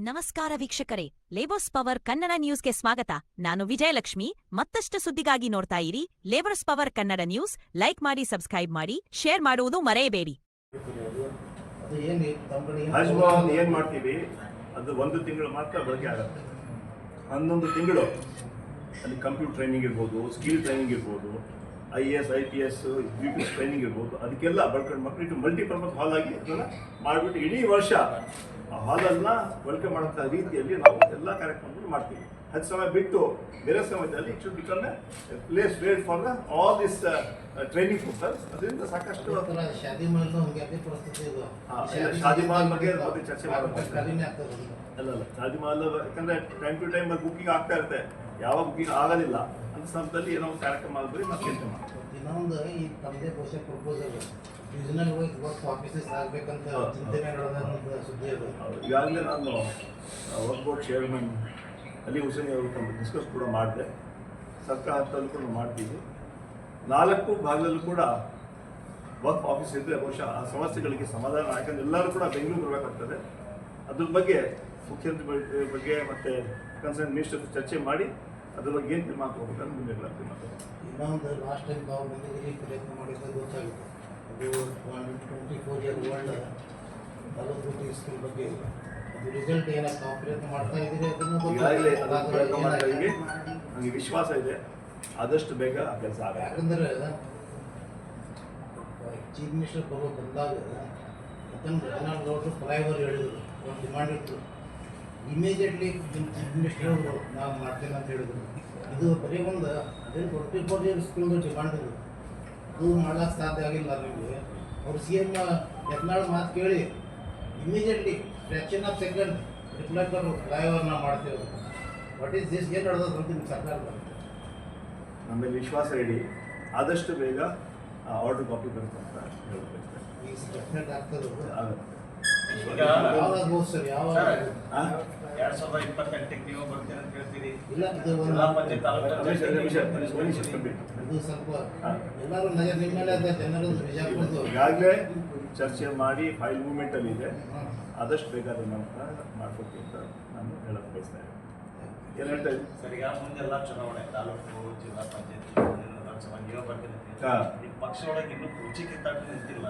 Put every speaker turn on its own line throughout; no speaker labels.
ನಮಸ್ಕಾರ ವೀಕ್ಷಕರೇ, labours power Kannada ನ್ಯೂಸ್ಗೆ ಸ್ವಾಗತ. ನಾನು ವಿಜಯಲಕ್ಷ್ಮಿ. ಮತ್ತಷ್ಟು ಸುದ್ದಿಗಾಗಿ ನೋಡ್ತಾ ಇರಿ labours power Kannada news. Like ಮಾಡಿ, ಸಬ್ಸ್ಕ್ರೈಬ್ ಮಾಡಿ, ಶೇರ್ ಮಾಡುವುದು ಮರೆಯಬೇಡಿ.
ಹಜ್ಮಾನ್ ಏನ್ ಮಾಡ್ತೀವಿ ಅದು 1 ತಿಂಗಳು ಮಾತ್ರ ಬಳಕೆ ಆಗುತ್ತೆ. 11 ತಿಂಗಳು ಅಲ್ಲಿ ಕಂಪ್ಯೂಟರ್ ಟ್ರೈನಿಂಗ್ ಇರ್ಬೋದು, ಸ್ಕಿಲ್ ಟ್ರೈನಿಂಗ್ ಇರ್ಬೋದು, IAS IPS UPS ಟ್ರೈನಿಂಗ್ ಇರ್ಬೋದು, ಅದಕ್ಕೆಲ್ಲ ಬಳ್ಕೊಂಡು ಮಕ್ಕಳು ಮಲ್ಟಿಪರ್ಪಸ್ ಹಾಲ್ ಆಗಿ ಅದನ್ನು ಮಾಡಿಬಿಟ್ಟು ಇಡೀ ವರ್ಷ ಆ ಹಾಲನ್ನು ಬಳಕೆ ಮಾಡೋಂಥ ರೀತಿಯಲ್ಲಿ ನಾವು ಎಲ್ಲ ಕಾರ್ಯಕ್ರಮಗಳು ಮಾಡ್ತೀವಿ. 10 ಸಮಯ ಬಿಟ್ಟು ಬೇರೆ ಸಮಯದಲ್ಲಿ it should become A place where for the all this training purpose. ಅದರಿಂದ ಸಾಕಷ್ಟು ಶಾದಿ ಮಹಲ್ ಬಗ್ಗೆ ಚರ್ಚೆ ಮಾಡಬೇಕು. ಅಲ್ಲ ಶಾದಿ ಮಹಲ್ ಯಾಕಂದ್ರೆ ಟೈಮ್ ಟು ಟೈಮ್ ಬುಕ್ಕಿಂಗ್ ಆಗ್ತಾ ಇರುತ್ತೆ. ಯಾವ ಬುಕ್ಕಿಂಗ್ ಆಗೋದಿಲ್ಲ ಅಂತ ಸಮಯದಲ್ಲಿ ಏನೋ ಒಂದು ಕಾರ್ಯಕ್ರಮ ಮಾಡಿದ್ರೆ ಮತ್ತೆ ಚಿಂತೆ ಮಾಡ್ತೀವಿ.
ಇನ್ನೊಂದು ಈ ತಮ್ಮದೇ ಬಹುಶಃ proposal regional wise work offices ಆಗಬೇಕಂತ ಚಿಂತನೆ ನಡೆದ ಸುದ್ದಿ ಅದು.
ಈಗಾಗಲೇ ನಾನು work board chairman Ali Hussain ಅವರು ಡಿಸ್ಕಸ್ ಕೂಡ ಮಾಡಿದೆ. ಸರ್ಕಾರ ಹಂತದಲ್ಲೂ ಕೂಡ ಮಾಡ್ತೀವಿ. 4 ಭಾಗದಲ್ಲೂ ಕೂಡ ವರ್ಕ್ ಆಫೀಸ್ ಇದ್ದರೆ ಬಹುಶಃ ಆ ಸಮಸ್ಯೆಗಳಿಗೆ ಸಮಾಧಾನ. ಯಾಕಂದ್ರೆ ಎಲ್ಲರೂ ಕೂಡ ಬೆಂಗಳೂರು ಬರಬೇಕಾಗ್ತದೆ. ಅದ್ರ ಬಗ್ಗೆ ಮುಖ್ಯಮಂತ್ರಿ ಬಗ್ಗೆ ಮತ್ತು ಕನ್ಸರ್ನ್ ಮಿನಿಸ್ಟರ್ ಚರ್ಚೆ ಮಾಡಿ ಅದ್ರ ಬಗ್ಗೆ ಏನು ತೀರ್ಮಾನ ತಗೋಬೇಕಂತ ಮುಂದೆ
ಇನ್ನೊಂದು ಲಾಸ್ಟ್ ಟೈಮ್ ನಾವು ಬಂದಿದ್ದೀರಿ ಪ್ರಯತ್ನ ಮಾಡಿದ್ರೆ ಗೊತ್ತಾಗುತ್ತೆ. ಅದು 24 ಇಯರ್ ಓಲ್ಡ್ ಅಲೋಪತಿ ಸ್ಕೂಲ್ ಬಗ್ಗೆ ಅದು ರಿಸಲ್ಟ್ ಏನಕ್ಕೆ ಪ್ರಯತ್ನ ಮಾಡ್ತಾ ಇದ್ದೀರಿ ಅದನ್ನು
ನನಗೆ ವಿಶ್ವಾಸ ಇದೆ ಆದಷ್ಟು ಬೇಗ ಕೆಲಸ ಆಗುತ್ತೆ.
ಯಾಕಂದ್ರೆ ಚೀಫ್ ಮಿನಿಸ್ಟರ್ ಬಂದಾಗ ಯಾಕಂದ್ರೆ ಗೌಡರು ಫ್ಲೈಓವರ್ ಹೇಳಿದ್ರು, ಒಂದು ಡಿಮಾಂಡ್ ಇತ್ತು. ಇಮಿಡಿಯೇಟ್ಲಿ ಚೀಫ್ ಮಿನಿಸ್ಟರ್ ಅವರು ನಾವು ಮಾಡ್ತೇನೆ ಅಂತ ಹೇಳಿದ್ರು. ಇದು ಬರೀ ಒಂದು 24 ಇಯರ್ ಸ್ಕೂಲ್ದು ಡಿಮಾಂಡ್ ಇದು. ಅದು ಮಾಡ್ಲಿಕ್ಕೆ ಸಾಧ್ಯ ಆಗಿಲ್ಲ. ನಿಮಗೆ ಅವ್ರು CM ಯತ್ನಾಳ್ ಮಾತು ಕೇಳಿ immediately fraction of second reply ಕೊಟ್ಟು ಫ್ಲೈಓವರ್ ನಾವು ಮಾಡ್ತೇವೆ. ವಾಟ್ ಈಸ್ ದಿಸ್ ಏನು ನಡೆದ ಅಂತ ನಿಮ್ಮ ಸರ್ಕಾರದ
ನಮ್ಮಲ್ಲಿ ವಿಶ್ವಾಸ ಇಡಿ ಆದಷ್ಟು ಬೇಗ ಆರ್ಡರ್ ಕಾಪಿ ಬರುತ್ತೆ ಅಂತ ಹೇಳಬೇಕು.
ಈಗ ಡೆಫಿನೆಟ್ ಆಗ್ತದೆ.
ಯಾವಾಗಬಹುದು ಸರ್? ಯಾವಾಗ 2028 ನೀವು ಬರ್ತೀರ ಅಂತ ಹೇಳ್ತೀರಿ?
ಇಲ್ಲ, ಇದು ಸ್ವಲ್ಪ ಎಲ್ಲರೂ ನಿಮ್ಮ ಮೇಲೆ ಜನರು ಬಿಜಾಪುರದ್ದು
ಈಗಾಗಲೇ ಚರ್ಚೆ ಮಾಡಿ ಫೈಲ್ ಮೂವ್ಮೆಂಟ್ ಅಲ್ಲಿ ಇದೆ. ಆದಷ್ಟು ಬೇಗ ಅದನ್ನು ಮಾಡ್ಕೊಡ್ತೀವಿ ಅಂತ ನಾನು ಹೇಳಕ್ ಬಯಸ್ತಾ ಇದ್ದೀನಿ. ಏನು ಹೇಳ್ತಾ ಇದ್ದೀನಿ
ಸರ್? ಈಗ ಮುಂದೆಲ್ಲ ಚುನಾವಣೆ, ತಾಲೂಕು, ಜಿಲ್ಲಾ ಪಂಚಾಯತ್, ಲೋಕಸಭಾ ನೀವು ಬರ್ತೀನಿ. ನಿಮ್ಮ ಪಕ್ಷ ಒಳಗೆ ಇನ್ನೂ ಕುರ್ಚಿಗೆ ತಟ್ಟು ನಿಂತಿಲ್ಲ.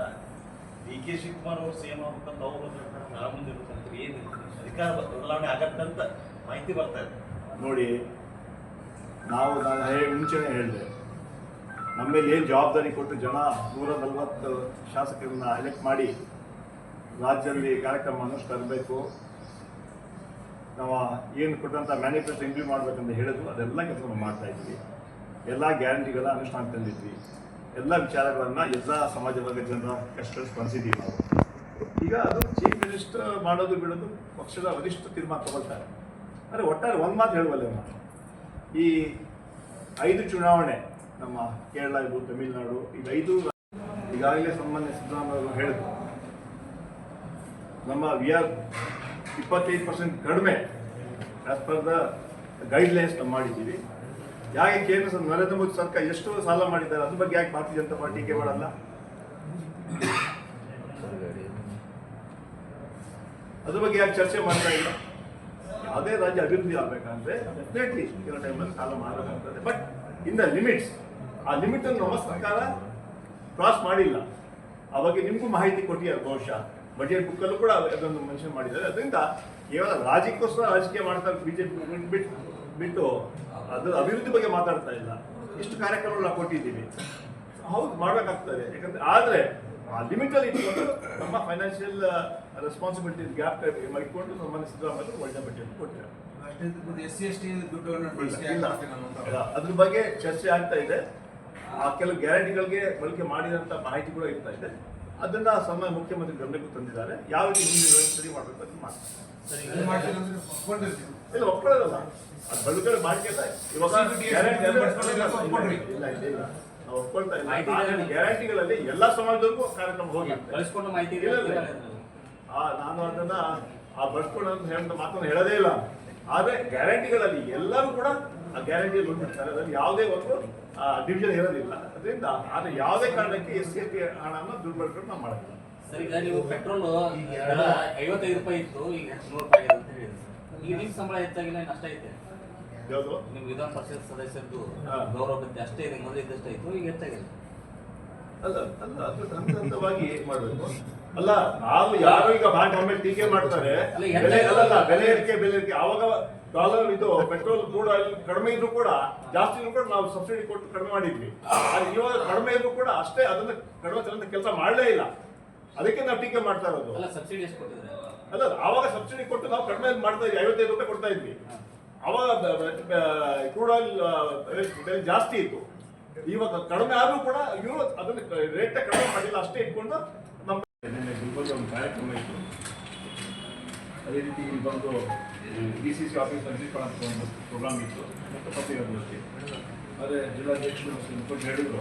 DK ಶಿವಕುಮಾರ್ ಅವರು CM ಆಗ್ಬೇಕಂತ ಅವರು ನಾಳೆ ಮುಂದೆ ಇರ್ಬೇಕಂತ ಏನು ಅಧಿಕಾರ ಬದಲಾವಣೆ ಆಗತ್ತಂತ ಮಾಹಿತಿ ಬರ್ತಾ ಇದೆ.
ನೋಡಿ, ನಾನು ಮುಂಚೆನೇ ಹೇಳಿದೆ, ನಮ್ಮ ಮೇಲೆ ಏನು ಜವಾಬ್ದಾರಿ ಕೊಟ್ಟು ಜನ 140 ಶಾಸಕರನ್ನ ಎಲೆಕ್ಟ್ ಮಾಡಿ ರಾಜ್ಯದಲ್ಲಿ ಕಾರ್ಯಕ್ರಮವನ್ನು ತರಬೇಕು, ನಾವು ಏನು ಕೊಟ್ಟಂಥ ಮ್ಯಾನಿಫೆಸ್ಟೋ ಇಂಪ್ಲಿಮೆಂಟ್ ಮಾಡಬೇಕಂತ ಹೇಳಿದ್ರು. ಅದೆಲ್ಲ ಕೆಲಸ ಮಾಡ್ತಾ ಇದ್ವಿ. ಎಲ್ಲ ಗ್ಯಾರಂಟಿಗಳ ಅನುಷ್ಠಾನ ತಂದಿದ್ವಿ. ಎಲ್ಲ ವಿಚಾರಗಳನ್ನು ಎಲ್ಲ ಸಮಾಜ ವರ್ಗ ಜನರ ಕಷ್ಟ ಸ್ಪಂದಿಸಿದ್ದೀವಿ ನಾವು. ಈಗ ಅದು ಚೀಫ್ ಮಿನಿಸ್ಟರ್ ಮಾಡೋದು ಬಿಡೋದು ಪಕ್ಷದ ವರಿಷ್ಠ ತೀರ್ಮಾನ ತಗೊಳ್ತಾರೆ. ಅಂದರೆ ಒಟ್ಟಾರೆ ಒಂದು ಮಾತು ಹೇಳುವಲ್ಲ, ಈ 5 ಚುನಾವಣೆ ನಮ್ಮ ಕೇರಳ ಇರ್ಬೋದು, ತಮಿಳುನಾಡು, ಈಗ 5 ಈಗಾಗಲೇ ಸಾಮಾನ್ಯ ಸಿದ್ದರಾಮಯ್ಯ ಅವರು ಹೇಳಿದ್ರು, ನಮ್ಮ ವಿ ಆರ್ 25% ಕಡಿಮೆ ಆಸ್ ಪರ್ ದ ಗೈಡ್ಲೈನ್ಸ್ ನಾವು ಮಾಡಿದ್ದೀವಿ. ಯಾಕೆ ಕೇಂದ್ರ ನರೇಂದ್ರ ಮೋದಿ ಸರ್ಕಾರ ಎಷ್ಟು ಸಾಲ ಮಾಡಿದ್ದಾರೆ ಅದ್ರ ಬಗ್ಗೆ ಯಾಕೆ ಭಾರತೀಯ ಜನತಾ ಪಾರ್ಟಿ ಟೀಕೆ ಮಾಡಲ್ಲ? ಅದ್ರ ಬಗ್ಗೆ ಯಾಕೆ ಚರ್ಚೆ ಮಾಡ್ತಾ ಇಲ್ಲ? ಯಾವುದೇ ರಾಜ್ಯ ಅಭಿವೃದ್ಧಿ ಆಗಬೇಕಂದ್ರೆ ಡೆಫಿನೆಟ್ಲಿ ಕೆಲವು ಟೈಮಲ್ಲಿ ಸಾಲ ಮಾಡಬೇಕಾಗ್ತದೆ. ಬಟ್ ಇನ್ ದ ಲಿಮಿಟ್ಸ್, ಆ ಲಿಮಿಟ್ ಅನ್ನು ನಮ್ಮ ಸರ್ಕಾರ ಕ್ರಾಸ್ ಮಾಡಿಲ್ಲ. ಆ ಬಗ್ಗೆ ನಿಮಗೂ ಮಾಹಿತಿ ಕೊಟ್ಟಿದ್ದಾರೆ. ಬಹುಶಃ ಬಜೆಟ್ ಬುಕ್ಕಲ್ಲೂ ಕೂಡ ಅದನ್ನು ಮೆನ್ಷನ್ ಮಾಡಿದ್ದಾರೆ. ಅದರಿಂದ ಕೇವಲ ರಾಜಕೀಯಕ್ಕೋಸ್ಕರ ರಾಜಕೀಯ ಮಾಡ್ತಾರೆ ಬಿಜೆಪಿ ಬಿಟ್ಟು ಅದು ಅಭಿವೃದ್ಧಿ ಬಗ್ಗೆ ಮಾತಾಡ್ತಾ ಇಲ್ಲ. ಇಷ್ಟು ಕಾರ್ಯಕ್ರಮಗಳು ನಾವು ಕೊಟ್ಟಿದ್ದೀವಿ, ಹೌದು ಮಾಡಬೇಕಾಗ್ತದೆ. ಯಾಕಂದ್ರೆ ಆದರೆ ಆ ಲಿಮಿಟಲ್ಲಿ ಇಟ್ಕೊಂಡು ನಮ್ಮ ಫೈನಾನ್ಷಿಯಲ್ ರೆಸ್ಪಾನ್ಸಿಬಿಲಿಟಿ ಗ್ಯಾಪ್ ಮಾಡಿಕೊಂಡು ನಮ್ಮನ್ನು ಸಿದ್ದರಾಮಯ್ಯ ಒಳ್ಳೆ ಬಜೆಟ್ ಕೊಟ್ಟಿದ್ದಾರೆ. ಅದ್ರ ಬಗ್ಗೆ ಚರ್ಚೆ ಆಗ್ತಾ ಇದೆ. ಆ ಕೆಲವು ಗ್ಯಾರಂಟಿಗಳಿಗೆ ಬಳಕೆ ಮಾಡಿದಂಥ ಮಾಹಿತಿ ಕೂಡ ಇರ್ತಾ ಇದೆ. ಅದನ್ನ ಸನ್ಮಾನ್ಯ ಮುಖ್ಯಮಂತ್ರಿ ಗಮನಕ್ಕೂ ತಂದಿದ್ದಾರೆ. ಯಾವ ರೀತಿ ಮುಂದೆ ಸರಿ ಮಾಡಬೇಕು ಅಂತ ಮಾಡ್ತಾರೆ. ಇಲ್ಲ, ಒಪ್ಕೊಳ್ಳೋದಲ್ಲ, ಅದು ಬಳುಗಡೆ ಮಾಡ್ಕೊಂಡ ಇವಾಗ ನಾವು ಒಪ್ಕೊಳ್ತಾ ಇಲ್ಲ. ಗ್ಯಾರಂಟಿಗಳಲ್ಲಿ ಎಲ್ಲ ಸಮಾಜದವರೆಗೂ ಕಾರ್ಯಕ್ರಮ ಹೋಗಿರುತ್ತೆ. ನಾನು ಅದನ್ನ ಬಳಸ್ಕೊಂಡು ಅಂತ ಹೇಳೋ ಮಾತನ್ನು ಹೇಳೋದೇ ಇಲ್ಲ. ಆದರೆ ಗ್ಯಾರಂಟಿಗಳಲ್ಲಿ ಎಲ್ಲರೂ ಕೂಡ ಆ ಗ್ಯಾರಂಟಿಯಲ್ಲಿ ಬಂದ್ಬಿಡ್ತಾರೆ. ಅದರಲ್ಲಿ ಯಾವುದೇ ಒಂದು ಡಿವಿಷನ್ ಇರೋದಿಲ್ಲ. ಅದರಿಂದ ಆದರೆ ಯಾವುದೇ ಕಾರಣಕ್ಕೆ SC ಹಣವನ್ನು ದುರ್ಬಳಕೆ ನಾವು ಮಾಡ್ತೀವಿ.
ಸರ್, ಈಗ ನೀವು ಪೆಟ್ರೋಲ್ 55 ರೂಪಾಯಿ ಇತ್ತು, ಈಗ 100 ರೂಪಾಯಿ ಅಂತ ಹೇಳಿದ್ರು. ಈಗ ನಿಮ್ಮ ಸಂಬಳ ಹೆಚ್ಚಾಗಿಲ್ಲ ಇನ್ನು ಅಷ್ಟೇ ಐತೆ.
ಯಾವುದು
ನಿಮ್ಮ ವಿಧಾನ ಪರಿಷತ್ ಸದಸ್ಯರದ್ದು
ಹಾ.
ಗೌರವ ಭತ್ಯೆ ಅಷ್ಟೇ ಇದೆ, ಮೊದಲು ಇದ್ದಷ್ಟೇ ಇತ್ತು, ಈಗ ಹೆಚ್ಚಾಗಿದೆ.
ಅಲ್ಲ ಅಲ್ಲ ಅದು ಹಂತವಾಗಿ ಮಾಡಬೇಕು. ಅಲ್ಲ ನಾವು ಯಾರು ಈಗ ಬ್ಯಾಂಕ್ ಒಮ್ಮೆ ಟೀಕೆ ಮಾಡ್ತಾರೆ
ಅಲ್ಲ,
ಬೆಲೆ ಏರಿಕೆ ಆವಾಗ ಡಾಲರ್ ಇದು ಪೆಟ್ರೋಲ್ ಕೂಡ ಕಡಿಮೆ ಇದ್ರು ಕೂಡ ಜಾಸ್ತಿ ಇದ್ರು ಕೂಡ ನಾವು ಸಬ್ಸಿಡಿ ಕೊಟ್ಟು ಕಡಿಮೆ ಮಾಡಿದ್ವಿ. ಇವಾಗ ಕಡಿಮೆ ಇದ್ರು ಕೂಡ ಅಷ್ಟೇ ಅದನ್ನ ಕಡಿಮೆ ತರಂತ ಕೆಲಸ ಮಾಡಲೇ ಇಲ್ಲ. ಅದಕ್ಕೆ ನಾವು ಟೀಕೆ ಮಾಡ್ತಾ ಇರೋದು.
ಅಲ್ಲ, ಸಬ್ಸಿಡಿ ಎಷ್ಟು ಕೊಟ್ಟಿದ್ದಾರೆ?
ಅಲ್ಲ ಆವಾಗ ಸಬ್ಸಿಡಿ ಕೊಟ್ಟು ನಾವು ಕಡಿಮೆ ಮಾಡ್ತಾ ಇದ್ವಿ, 55 ರೂಪಾಯಿ ಕೊಡ್ತಾ ಇದ್ವಿ. ಅವಾಗ ಕ್ರೂಡ್ ಆಯಿಲ್ ಬೆಲೆ ಜಾಸ್ತಿ ಇತ್ತು. ಇವಾಗ ಕಡಿಮೆ ಆದ್ರೂ ಕೂಡ ಇವರು ಅದನ್ನ ರೇಟ್ ಕಡಿಮೆ ಮಾಡಿಲ್ಲ, ಅಷ್ಟೇ ಇಟ್ಕೊಂಡು ನಮ್ಮ ಒಂದು ಕಾರ್ಯಕ್ರಮ ಇತ್ತು. ಅದೇ ರೀತಿ ಇಲ್ಲಿ ಬಂದು DCC ಆಫೀಸ್ ವಿಸಿಟ್ ಮಾಡೋಂಥ ಒಂದು ಪ್ರೋಗ್ರಾಮ್ ಇತ್ತು ಮತ್ತು ಪತ್ರಿಕಾಗೋಷ್ಠಿ. ಆದರೆ ಜಿಲ್ಲಾಧ್ಯಕ್ಷರು ಮುಖಂಡರು ಹೇಳಿದ್ರು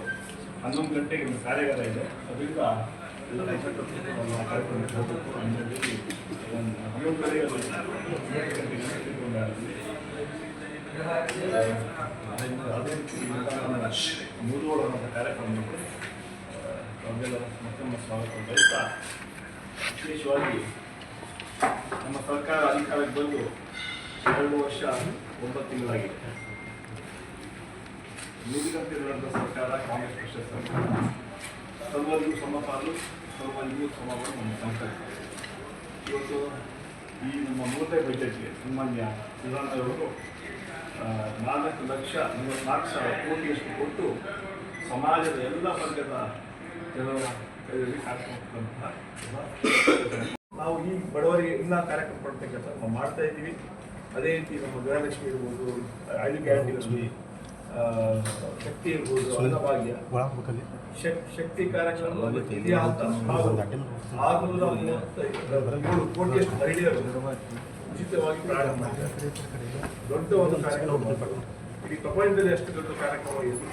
11 ಗಂಟೆಗೆ ಒಂದು ಕಾರ್ಯಾಗಾರ ಇದೆ, ಅದರಿಂದ ಎಲ್ಲ ಕಾರ್ಯಕ್ರಮ ಹೋಗಬೇಕು. 11 ಗಂಟೆಗೆ ಅದೇ ರೀತಿ ಮೂರುವರೆ ಕಾರ್ಯಕ್ರಮ ಅವೆಲ್ಲ ಮತ್ತೊಮ್ಮೆ ಸ್ವಾಗತ ಬಯಸ್ತಾ, ವಿಶೇಷವಾಗಿ ನಮ್ಮ ಸರ್ಕಾರ ಅಧಿಕಾರಕ್ಕೆ ಬಂದು 2 ವರ್ಷ 9 ತಿಂಗಳಾಗಿದೆ. ನುಡಿದಂತೆ ನಡೆದ ಸರ್ಕಾರ, ಕಾಂಗ್ರೆಸ್ ಪಕ್ಷದ ಸರ್ಕಾರ. ಸರ್ವರಿಗೂ ಸಮಪಾಲು, ಸರ್ವರಿಗೂ ಸಮಗಳು ನಮ್ಮ ಸಂಕಲ್ಪ. ಇವತ್ತು ಈ ನಮ್ಮ 3ನೇ ಬಜೆಟ್ಗೆ ಸನ್ಮಾನ್ಯ ಸಿದ್ದರಾಮಯ್ಯವರು 4,44,000 ಕೋಟಿಯಷ್ಟು ಕೊಟ್ಟು ಸಮಾಜದ ಎಲ್ಲ ವರ್ಗದ ಜನರ ಕೈಯಲ್ಲಿ ಹಾಕುವಂತಹ ನಾವು ಈ ಬಡವರಿಗೆ ಇನ್ನೂ ಕಾರ್ಯಕ್ರಮ ಕೊಡ್ತಕ್ಕ ಕೆಲಸ ನಾವು ಮಾಡ್ತಾ ಇದ್ದೀವಿ. ಅದೇ ರೀತಿ ನಮ್ಮ ಗೃಹಲಕ್ಷ್ಮಿ ಇರ್ಬೋದು, ಐದು ಗ್ಯಾರಂಟಿಗಳಲ್ಲಿ ಶಕ್ತಿ ಇರ್ಬೋದು, ಅನ್ನಭಾಗ್ಯ, ಶಕ್ತಿ ಕಾರ್ಯಕ್ರಮ ಇತಿಹಾಸ 637 ಕೋಟಿಯಷ್ಟು ಮಹಿಳೆಯರು ಉಚಿತವಾಗಿ ಪ್ರಾರಂಭ ಮಾಡಿದ್ದಾರೆ. ದೊಡ್ಡ ಒಂದು ಕಾರ್ಯಕ್ರಮ. ಇಡೀ ಪ್ರಪಂಚದಲ್ಲಿ ಎಷ್ಟು ದೊಡ್ಡ ಕಾರ್ಯಕ್ರಮ ಇದು.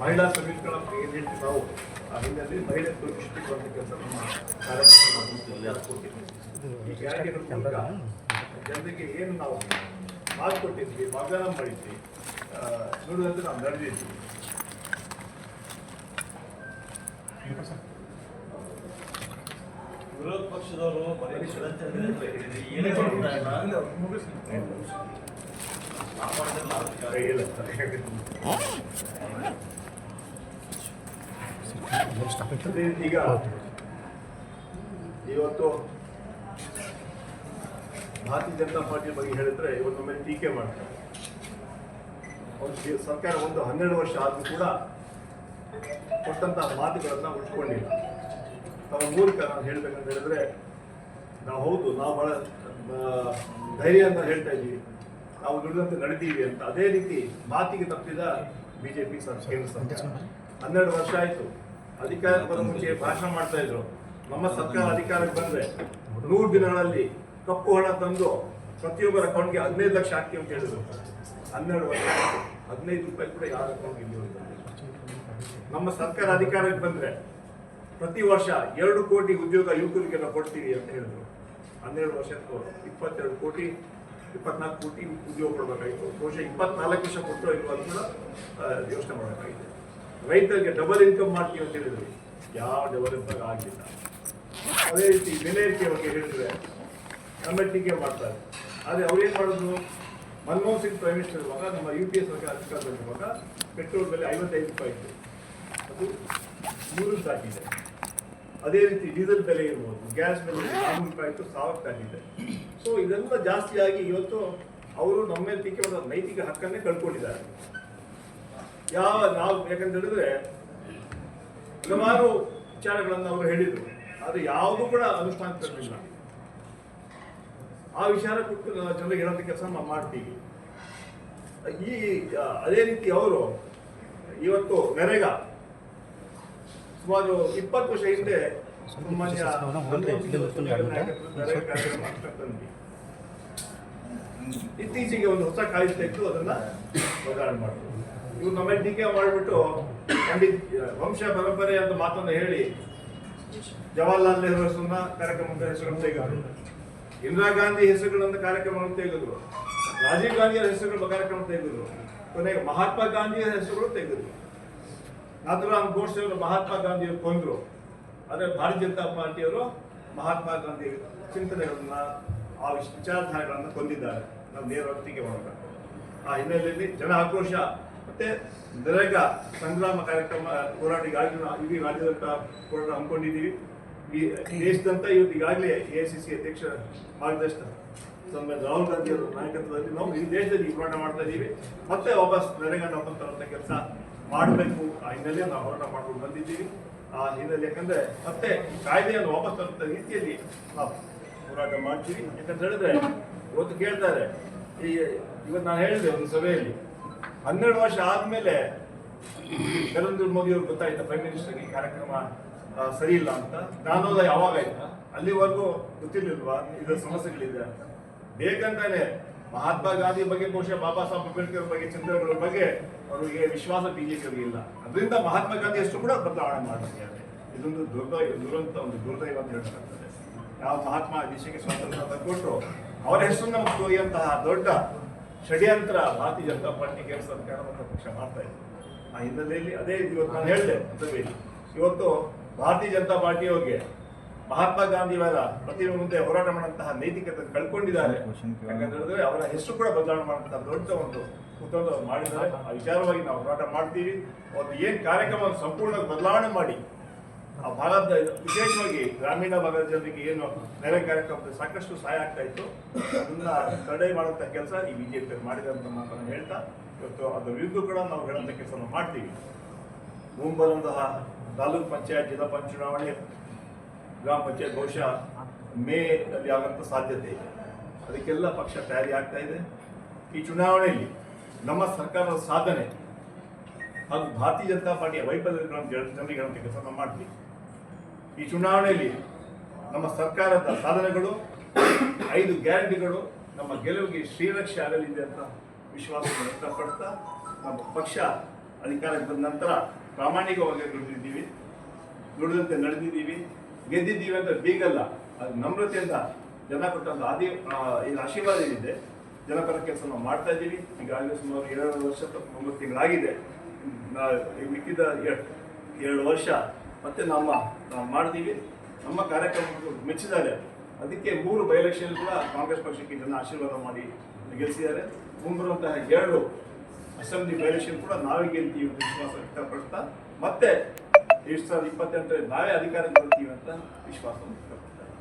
ಮಹಿಳಾ ಸಮೀಕರಣ ಏನು ಹೇಳ್ತೀವಿ ನಾವು, ಆ ಹಿನ್ನೆಲೆಯಲ್ಲಿ ಮಹಿಳೆ ದೃಷ್ಟಿ ಬರುವ ಕೆಲಸ ನಮ್ಮ ಕಾರ್ಯಕ್ರಮ. ಈ ಗ್ಯಾರಂಟಿಗಳ ಮೂಲಕ ಜನರಿಗೆ ಏನು ನಾವು ಮಾತು ಕೊಟ್ಟಿದ್ವಿ, ವಾಗ್ದಾನ ಮಾಡಿದ್ವಿ, ನೋಡುವಂತೆ ನಾವು ನಡೆದಿದ್ವಿ.
ವಿರೋಧ ಪಕ್ಷದವರು ಬರೀ ಷಡ್ಯಂತ್ರ ಏನೇ ಮಾಡ್ತಾ ಇಲ್ಲ.
ಈಗ ಇವತ್ತು ಭಾರತೀಯ ಜನತಾ ಪಾರ್ಟಿ ಬಗ್ಗೆ ಹೇಳಿದ್ರೆ ಇವತ್ತೊಮ್ಮೆ ಟೀಕೆ ಮಾಡ್ತಾರೆ. ಅವ್ರ ಸರ್ಕಾರ ಒಂದು 12 ವರ್ಷ ಆದ್ರೂ ಕೂಡ ಕೊಟ್ಟಂತಹ ಮಾತುಗಳನ್ನ ಉಟ್ಕೊಂಡಿಲ್ಲ. ತಮ್ಮ ಮೂಲಕ ನಾನು ಹೇಳ್ಬೇಕಂತ ಹೇಳಿದ್ರೆ, ನಾವು ಹೌದು ನಾವು ಬಹಳ ಧೈರ್ಯ ಅಂತ ಹೇಳ್ತಾ ಇದ್ದೀವಿ, ನಾವು ದುಡಿದಂತೆ ನಡೆದೀವಿ ಅಂತ. ಅದೇ ರೀತಿ ಮಾತಿಗೆ ತಪ್ಪಿದ ಬಿಜೆಪಿ ಕೇಂದ್ರ ಸರ್ಕಾರ 12 ವರ್ಷ ಆಯ್ತು. ಅಧಿಕಾರಕ್ಕೆ ಬರೋ ಮುಂಚೆ ಭಾಷಣ ಮಾಡ್ತಾ ಇದ್ರು, ನಮ್ಮ ಸರ್ಕಾರ ಅಧಿಕಾರಕ್ಕೆ ಬಂದ್ರೆ 100 ದಿನಗಳಲ್ಲಿ ಕಪ್ಪು ಹಣ ತಂದು ಪ್ರತಿಯೊಬ್ಬರ ಅಕೌಂಟ್ಗೆ 15 ಲಕ್ಷ ಹಾಕಿ ಅಂತ ಹೇಳಿದ್ರು. 12 ವರ್ಷ ಆಯ್ತು, 15 ರೂಪಾಯಿ ಕೂಡ ಯಾರ ಅಕೌಂಟ್ಗೆ ಇಲ್ಲಿ. ನಮ್ಮ ಸರ್ಕಾರ ಅಧಿಕಾರಕ್ಕೆ ಬಂದ್ರೆ ಪ್ರತಿ ವರ್ಷ 2 ಕೋಟಿ ಉದ್ಯೋಗ ಯುವಕರಿಗೆ ನಾವು ಕೊಡ್ತೀವಿ ಅಂತ ಹೇಳಿದ್ರು. 12 ವರ್ಷಕ್ಕೂ 22 ಕೋಟಿ 24 ಕೋಟಿ ಉದ್ಯೋಗ ಕೊಡಬೇಕಾಗಿತ್ತು. ಬಹುಶಃ 24 ವರ್ಷ ಕೊಟ್ಟರು ಇಲ್ವಾ ಕೂಡ ಯೋಚನೆ ಮಾಡಬೇಕಾಗಿದೆ. ರೈತರಿಗೆ ಡಬಲ್ ಇನ್ಕಮ್ ಮಾಡ್ತೀವಿ ಅಂತ ಹೇಳಿದ್ರು, ಯಾವ ಡೆವಲಪ್ಮೆಂಟ್ ಆಗಲಿಲ್ಲ. ಅದೇ ರೀತಿ ಬೆಲೆ ಏರಿಕೆ ಬಗ್ಗೆ ಹೇಳಿದ್ರೆ ನಮ್ಮ ಟೀಕೆ ಮಾಡ್ತಾರೆ. ಆದರೆ ಅವ್ರೇನು ಮಾಡಿದ್ರು, ಮನಮೋಹನ್ ಸಿಂಗ್ ಪ್ರೈಮ್ ಮಿನಿಸ್ಟರ್ ಇರುವಾಗ, ನಮ್ಮ UPA ಸರ್ಕಾರ ಅಧಿಕಾರದಲ್ಲಿರುವಾಗ ಪೆಟ್ರೋಲ್ ಬೆಲೆ 55 ರೂಪಾಯಿ ಇತ್ತು, ಅದು 100 ದಾಟಿದೆ. ಅದೇ ರೀತಿ ಡೀಸೆಲ್ ಬೆಲೆ ಇರ್ಬೋದು, ಗ್ಯಾಸ್ ಬೆಲೆ 400 ರೂಪಾಯಿ ಇತ್ತು, 1000 ದಾಟಿದೆ. ಸೊ ಇದೆಲ್ಲ ಜಾಸ್ತಿಯಾಗಿ ಇವತ್ತು ಅವರು ನಮ್ಮ ಮೇಲೆ ಟೀಕೆ ಮಾಡೋ ನೈತಿಕ ಹಕ್ಕನ್ನೇ ಕಳ್ಕೊಂಡಿದ್ದಾರೆ. ನಾವು ಯಾಕಂತ ಹೇಳಿದ್ರೆ ಹಲವಾರು ವಿಚಾರಗಳನ್ನು ಅವರು ಹೇಳಿದರು, ಆದರೆ ಯಾವುದೂ ಕೂಡ ಅನುಷ್ಠಾನ ತರಲಿಲ್ಲ. ಆ ವಿಚಾರ ಕೊಟ್ಟು ಜನರಿಗೆ ಹೇಳೋಂಥ ಕೆಲಸ ನಾವು ಮಾಡ್ತೀವಿ. ಅದೇ ರೀತಿ ಅವರು ಇವತ್ತು ನರೇಗಾ ಸುಮಾರು 20 ವರ್ಷ ಹಿಂದೆ ಇತ್ತೀಚೆಗೆ ಒಂದು ಹೊಸ ಕಾಯ್ದೆ ತೆಗೆದು ಅದನ್ನ ಬದಲಾವಣೆ ಮಾಡಿದ್ರು. ಇವ್ರು ನಮ್ಮ ಟೀಕೆ ಮಾಡಿಬಿಟ್ಟು ವಂಶ ಪರಂಪರೆ ಅಂತ ಮಾತನ್ನ ಹೇಳಿ ಜವಾಹರ್ಲಾಲ್ ನೆಹರು ಹೆಸರನ್ನ ಕಾರ್ಯಕ್ರಮದ ಹೆಸರನ್ನು ತೆಗೆದ್ರು, ಇಂದಿರಾ ಗಾಂಧಿ ಹೆಸರುಗಳನ್ನ ಕಾರ್ಯಕ್ರಮವನ್ನು ತೆಗೆದ್ರು, ರಾಜೀವ್ ಗಾಂಧಿಯವರ ಹೆಸರುಗಳ ಕಾರ್ಯಕ್ರಮ ತೆಗೆದ್ರು, ಕೊನೆಗೆ ಮಹಾತ್ಮ ಗಾಂಧಿಯ ಹೆಸರುಗಳು ತೆಗೆದ್ರು. ನಾಥುರಾಮ್ ಗೋಡ್ಸೆ ಅವರು ಮಹಾತ್ಮ ಗಾಂಧಿಯವರು ಕೊಂದ್ರು, ಆದರೆ ಭಾರತೀಯ ಜನತಾ ಪಾರ್ಟಿಯವರು ಮಹಾತ್ಮ ಗಾಂಧಿ ಚಿಂತನೆಗಳನ್ನ ಆ ವಿಚಾರಧಾರೆಗಳನ್ನು ಕೊಂದಿದ್ದಾರೆ. ನಾವು ನೇರವರ್ತಿಗೆ ಮಾಡಬೇಕು. ಆ ಹಿನ್ನೆಲೆಯಲ್ಲಿ ಜನ ಆಕ್ರೋಶ ಮತ್ತೆ ನರೇಗಾ ಸಂಗ್ರಾಮ ಕಾರ್ಯಕ್ರಮ ಹೋರಾಟಿಗಾಗಿ ನಾವು ಇಡೀ ರಾಜ್ಯದಂತ ಹೋರಾಟ ಹಮ್ಮಿಕೊಂಡಿದ್ದೀವಿ. ಈ ದೇಶದಂತ ಇವತ್ತು ಈಗಾಗಲೇ AICC ಅಧ್ಯಕ್ಷ ಮಾರ್ಗದರ್ಶನ ರಾಹುಲ್ ಗಾಂಧಿ ಅವರ ನಾಯಕತ್ವದಲ್ಲಿ ನಾವು ಈ ದೇಶದಲ್ಲಿ ಹೋರಾಟ ಮಾಡ್ತಾ ಇದ್ದೀವಿ. ಮತ್ತೆ ವಾಪಸ್ ನರೇಗಾನ ವಾಪಸ್ ತರುವಂತ ಕೆಲಸ ಮಾಡಬೇಕು. ಆ ಹಿನ್ನೆಲೆಯಲ್ಲಿ ನಾವು ಹೋರಾಟ ಮಾಡ್ಕೊಂಡು ಬಂದಿದ್ದೀವಿ. ಆ ಹಿನ್ನೆಲೆ ಯಾಕಂದ್ರೆ ಮತ್ತೆ ಈ ಕಾಯ್ದೆಯನ್ನು ವಾಪಸ್ ತರುವಂತ ರೀತಿಯಲ್ಲಿ ನಾವು ಹೋರಾಟ ಮಾಡ್ತೀವಿ. ಯಾಕಂತ ಹೇಳಿದ್ರೆ ಇವತ್ತು ಕೇಳ್ತಾರೆ, ಇವತ್ತು ನಾನು ಹೇಳಿದೆ ಒಂದು ಸಭೆಯಲ್ಲಿ 12 ವರ್ಷ ಆದ್ಮೇಲೆ ನರೇಂದ್ರ ಮೋದಿ ಅವ್ರಿಗೆ ಗೊತ್ತಾಯ್ತಾ ಪ್ರೈಮ್ ಮಿನಿಸ್ಟರ್ಗೆ ಈ ಕಾರ್ಯಕ್ರಮ ಸರಿ ಇಲ್ಲ ಅಂತ. ಜ್ಞಾನೋದಯ ಯಾವಾಗ ಆಯ್ತಾ? ಅಲ್ಲಿವರೆಗೂ ಗೊತ್ತಿರ್ಲಿಲ್ವಾ ಇದರ ಸಮಸ್ಯೆಗಳಿದೆ ಅಂತ. ಬೇಕಂತಾನೆ ಮಹಾತ್ಮ ಗಾಂಧಿ ಬಗ್ಗೆ, ಬಹುಶಃ ಬಾಬಾ ಸಾಹೇಬ್ ಅಂಬೇಡ್ಕರ್ ಬಗ್ಗೆ, ಚಿಂತನೆಗಳ ಬಗ್ಗೆ ಅವರಿಗೆ ವಿಶ್ವಾಸ ಬಿಜೆಪಿ ಅವರಿಗೆ ಇಲ್ಲ. ಅದರಿಂದ ಮಹಾತ್ಮ ಗಾಂಧಿ ಅಷ್ಟು ಕೂಡ ಬದಲಾವಣೆ ಮಾಡಿದ್ದಾರೆ. ಇದೊಂದು ದುರಂತ, ಒಂದು ದುರ್ದೈವ ಅಂತ ಹೇಳ್ತಾರೆ. ಯಾವ ಮಹಾತ್ಮ ದೇಶಕ್ಕೆ ಸ್ವಾತಂತ್ರ್ಯ ತಂದುಕೊಟ್ರು ಅವರ ಹೆಸರನ್ನ ಒಯ್ಯುವಂತಹ ದೊಡ್ಡ ಷಡ್ಯಂತ್ರ ಭಾರತೀಯ ಜನತಾ ಪಾರ್ಟಿ ಕೇಂದ್ರ ಸರ್ಕಾರ ಮತ್ತು ಪಕ್ಷ ಮಾಡ್ತಾ ಇದೆ. ಆ ಹಿನ್ನೆಲೆಯಲ್ಲಿ ಅದೇ ಇವತ್ತು ನಾನು ಹೇಳಿದೆ ಸಭೆಯಲ್ಲಿ, ಇವತ್ತು ಭಾರತೀಯ ಜನತಾ ಪಾರ್ಟಿಯವರಿಗೆ ಮಹಾತ್ಮ ಗಾಂಧಿಯವರ ಪ್ರತಿಮೆ ಮುಂದೆ ಹೋರಾಟ ಮಾಡುವಂತಹ ನೈತಿಕತೆ ಕಳ್ಕೊಂಡಿದ್ದಾರೆ. ಯಾಕಂದ್ರೆ ಅವರ ಹೆಸರು ಕೂಡ ಬದಲಾವಣೆ ಮಾಡುವಂತಹ ದೊಡ್ಡ ಒಂದು ಕುತಂತ್ರ ಮಾಡಿದ್ದಾರೆ. ಆ ವಿಚಾರವಾಗಿ ನಾವು ಹೋರಾಟ ಮಾಡ್ತೀವಿ. ಅವತ್ತು ಏನ್ ಕಾರ್ಯಕ್ರಮವನ್ನು ಸಂಪೂರ್ಣ ಬದಲಾವಣೆ ಮಾಡಿ ಆ ಭಾಗದ ವಿಶೇಷವಾಗಿ ಗ್ರಾಮೀಣ ಭಾಗದ ಜನರಿಗೆ ಏನು ನೆರೆ ಕಾರ್ಯಕ್ರಮದಲ್ಲಿ ಸಾಕಷ್ಟು ಸಹಾಯ ಆಗ್ತಾ ಇತ್ತು, ಅದನ್ನ ತಡೆ ಮಾಡುವಂತ ಕೆಲಸ ಈ ಬಿಜೆಪಿ ಮಾಡಿದೆ ಅಂತ ಮಾತನ್ನು ಹೇಳ್ತಾ ಇವತ್ತು ಅದರ ವಿರುದ್ಧ ಕೂಡ ನಾವು ಹೇಳುವಂತ ಕೆಲಸ ಮಾಡ್ತೀವಿ. ಮುಂಬರುವಂತಹ ತಾಲೂಕ್ ಪಂಚಾಯತ್, ಜಿಲ್ಲಾ ಪಂಚಾಯತ್ ಚುನಾವಣೆ, ಗ್ರಾಮ ಪಂಚಾಯತ್ ಬಹುಶಃ ಮೇ ಅಲ್ಲಿ ಆಗುವಂತ ಸಾಧ್ಯತೆ ಇದೆ. ಅದಕ್ಕೆಲ್ಲ ಪಕ್ಷ ತಯಾರಿ ಆಗ್ತಾ ಇದೆ. ಈ ಚುನಾವಣೆಯಲ್ಲಿ ನಮ್ಮ ಸರ್ಕಾರದ ಸಾಧನೆ ಹಾಗೂ ಭಾರತೀಯ ಜನತಾ ಪಾರ್ಟಿಯ ವೈಫಲ್ಯಗಳನ್ನು ಜನರಿಗೆ ಹೇಳುವಂತ ಕೆಲಸ ನಾವು ಮಾಡ್ತೀವಿ. ಈ ಚುನಾವಣೆಯಲ್ಲಿ ನಮ್ಮ ಸರ್ಕಾರದ ಸಾಧನೆಗಳು, 5 ಗ್ಯಾರಂಟಿಗಳು ನಮ್ಮ ಗೆಲುವಿಗೆ ಶ್ರೀರಕ್ಷೆ ಆಗಲಿದೆ ಅಂತ ವಿಶ್ವಾಸವನ್ನು ವ್ಯಕ್ತಪಡ್ತಾ ನಮ್ಮ ಪಕ್ಷ ಅಧಿಕಾರಕ್ಕೆ ಬಂದ ನಂತರ ಪ್ರಾಮಾಣಿಕವಾಗಿ ದುಡಿದಂತೆ ನಡೆದಿದ್ದೀವಿ, ಗೆದ್ದಿದ್ದೀವಿ ಅಂತ ಬೀಗಲ್ಲ. ಅದು ನಮ್ರತೆಯಿಂದ ಜನ ಕೊಟ್ಟಂತ ಇದು ಆಶೀರ್ವಾದ ಏನಿದೆ, ಜನಪರ ಕೆಲಸ ನಾವು ಮಾಡ್ತಾ ಇದ್ದೀವಿ. ಈಗಾಗಲೇ ಸುಮಾರು 2 ವರ್ಷ 9 ತಿಂಗಳಾಗಿದೆ. ಮಿಕ್ಕಿದ 2 ವರ್ಷ ಮತ್ತೆ ನಾವು ಮಾಡ್ತೀವಿ. ನಮ್ಮ ಕಾರ್ಯಕ್ರಮಗಳು ಮೆಚ್ಚಿದ್ದಾರೆ. ಅದಕ್ಕೆ 3 ಬೈ ಎಲೆಕ್ಷನ್ ಕೂಡ ಕಾಂಗ್ರೆಸ್ ಪಕ್ಷಕ್ಕೆ ಜನ ಆಶೀರ್ವಾದ ಮಾಡಿ ಗೆಲ್ಲಿಸಿದ್ದಾರೆ. ಮುಂಬರುವಂತಹ 2 ಅಸೆಂಬ್ಲಿ ಬೈ ಎಲೆಕ್ಷನ್ ಕೂಡ ನಾವೇ ಗೆಲ್ತೀವಿ ಅಂತ ವಿಶ್ವಾಸ ವ್ಯಕ್ತಪಡ್ತಾ ಮತ್ತೆ 2028 ನಾವೇ ಅಧಿಕಾರಕ್ಕೆ ಬರ್ತೀವಿ ಅಂತ ವಿಶ್ವಾಸ ವ್ಯಕ್ತಪಡ್ತಾರೆ.